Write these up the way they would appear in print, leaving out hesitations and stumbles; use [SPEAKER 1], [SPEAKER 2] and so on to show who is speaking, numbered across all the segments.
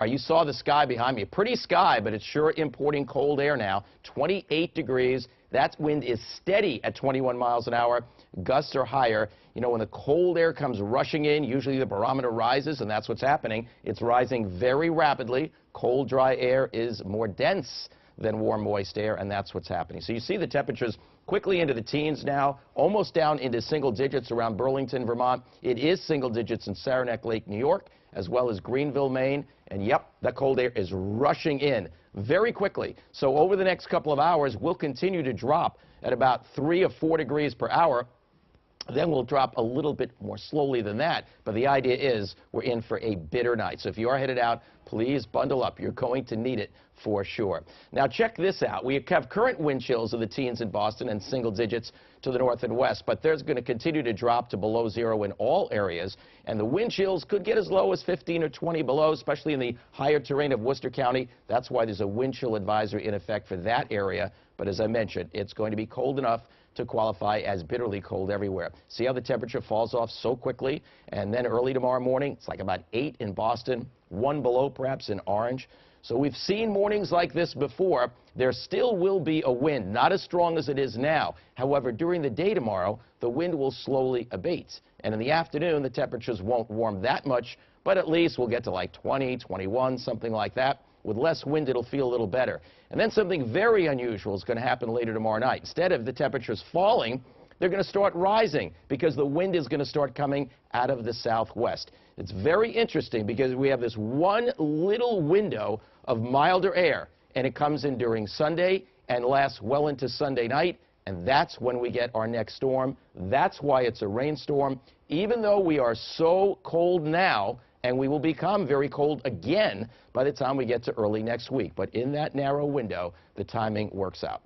[SPEAKER 1] You saw the sky behind me. Pretty sky, but it's sure importing cold air now. 28 degrees. That wind is steady at 21 miles an hour. Gusts are higher. You know, when the cold air comes rushing in, usually the barometer rises, and that's what's happening. It's rising very rapidly. Cold, dry air is more dense than warm, moist air, and that's what's happening. So you see the temperatures quickly into the teens now, almost down into single digits around Burlington, Vermont. It is single digits in Saranac Lake, New York, as well as Greenville, Maine. And yep, that cold air is rushing in very quickly. So over the next couple of hours, we'll continue to drop at about 3 or 4 degrees per hour. Then we'll drop a little bit more slowly than that. But the idea is we're in for a bitter night. So if you are headed out, please bundle up. You're going to need it for sure. Now check this out. We have current wind chills of the teens in Boston and single digits to the north and west. But there's going to continue to drop to below zero in all areas. And the wind chills could get as low as 15 or 20 below, especially in the higher terrain of Worcester County. That's why there's a wind chill advisory in effect for that area. But as I mentioned, it's going to be cold enough to qualify as bitterly cold everywhere. See how the temperature falls off so quickly? And then early tomorrow morning, it's like about 8 in Boston, 1 below perhaps in Orange. So we've seen mornings like this before. There still will be a wind, not as strong as it is now. However, during the day tomorrow, the wind will slowly abate. And in the afternoon, the temperatures won't warm that much, but at least we'll get to like 20, 21, something like that. With less wind, it'll feel a little better. And then something very unusual is going to happen later tomorrow night. Instead of the temperatures falling, they're going to start rising because the wind is going to start coming out of the southwest. It's very interesting because we have this one little window of milder air, and it comes in during Sunday and lasts well into Sunday night, and that's when we get our next storm. That's why it's a rainstorm. Even though we are so cold now, and we will become very cold again by the time we get to early next week. But in that narrow window, the timing works out.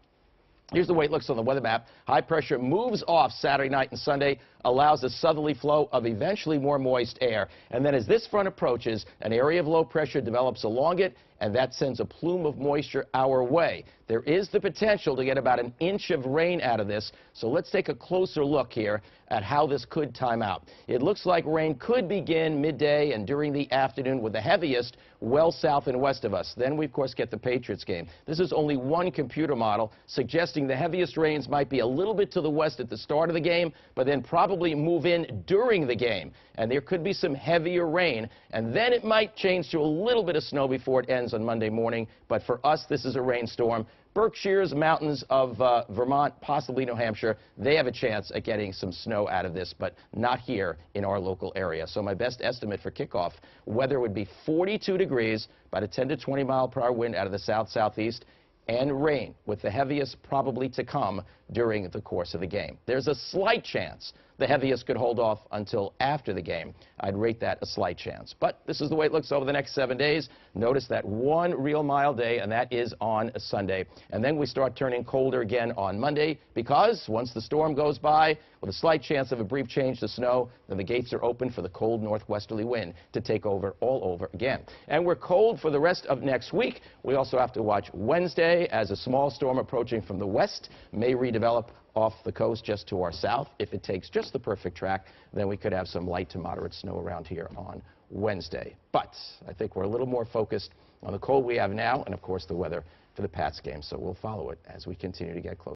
[SPEAKER 1] Here's the way it looks on the weather map. High pressure moves off Saturday night and Sunday, allows a southerly flow of eventually more moist air. And then as this front approaches, an area of low pressure develops along it, and that sends a plume of moisture our way. There is the potential to get about an inch of rain out of this, so let's take a closer look here at how this could time out. It looks like rain could begin midday and during the afternoon with the heaviest well south and west of us. Then we, of course, get the Patriots game. This is only one computer model suggesting the heaviest rains might be a little bit to the west at the start of the game, but then probably move in during the game. And there could be some heavier rain, and then it might change to a little bit of snow before it ends on Monday morning. But for us, this is a rainstorm. Berkshire's mountains of Vermont, possibly New Hampshire, they have a chance at getting some snow out of this, but not here in our local area. So my best estimate for kickoff, weather would be 42 degrees, about a 10 to 20 mile per hour wind out of the south-southeast, and rain, with the heaviest probably to come during the course of the game. There's a slight chance the heaviest could hold off until after the game. I'd rate that a slight chance. But this is the way it looks over the next 7 days. Notice that one real mild day, and that is on a Sunday. And then we start turning colder again on Monday because once the storm goes by, with a slight chance of a brief change to snow, then the gates are open for the cold northwesterly wind to take over all over again. And we're cold for the rest of next week. We also have to watch Wednesday as a small storm approaching from the west may redevelop off the coast just to our south. If it takes just the perfect track, then we could have some light to moderate snow around here on Wednesday. But I think we're a little more focused on the cold we have now and, of course, the weather for the Pats game. So we'll follow it as we continue to get closer.